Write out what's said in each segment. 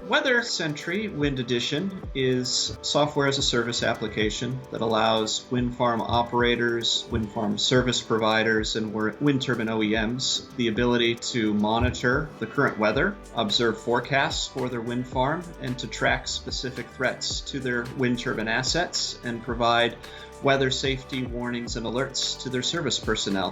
Weather Sentry Wind Edition is software as a service application that allows wind farm operators, wind farm service providers, and wind turbine OEMs the ability to monitor the current weather, observe forecasts for their wind farm, and to track specific threats to their wind turbine assets and provide weather safety warnings and alerts to their service personnel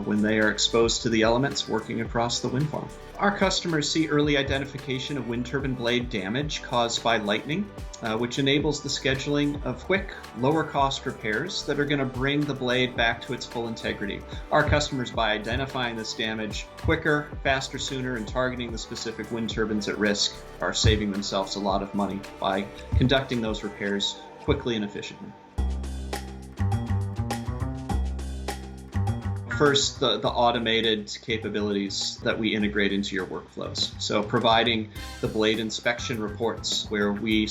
when they are exposed to the elements working across the wind farm. Our customers see early identification of wind turbine blade damage caused by lightning, which enables the scheduling of quick, lower-cost repairs that are going to bring the blade back to its full integrity. Our customers, by identifying this damage quicker, faster, sooner, and targeting the specific wind turbines at risk, are saving themselves a lot of money by conducting those repairs quickly and efficiently. First, the automated capabilities that we integrate into your workflows. So providing the blade inspection reports where we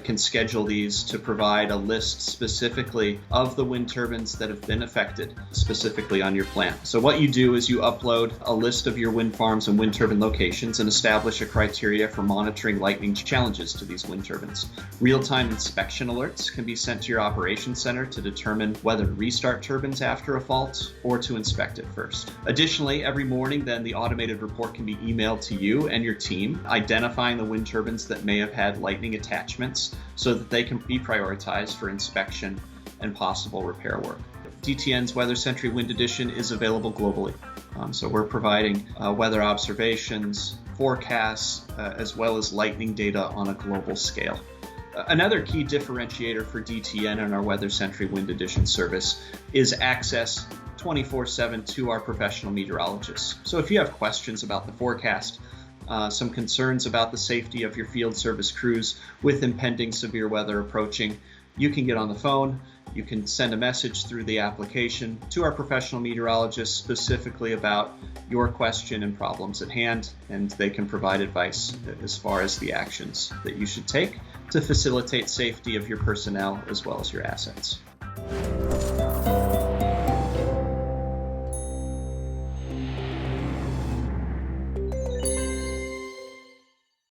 can schedule these to provide a list specifically of the wind turbines that have been affected specifically on your plant. So what you do is you upload a list of your wind farms and wind turbine locations and establish a criteria for monitoring lightning challenges to these wind turbines. Real-time inspection alerts can be sent to your operations center to determine whether to restart turbines after a fault or to inspect it first. Additionally, every morning then the automated report can be emailed to you and your team, identifying the wind turbines that may have had lightning attachments so that they can be prioritized for inspection and possible repair work. DTN's Weather Sentry Wind Edition is available globally. So we're providing weather observations, forecasts, as well as lightning data on a global scale. Another key differentiator for DTN and our Weather Sentry Wind Edition service is access 24/7 to our professional meteorologists. So if you have questions about the forecast, some concerns about the safety of your field service crews with impending severe weather approaching, you can get on the phone, you can send a message through the application to our professional meteorologists specifically about your question and problems at hand, and they can provide advice as far as the actions that you should take to facilitate safety of your personnel as well as your assets.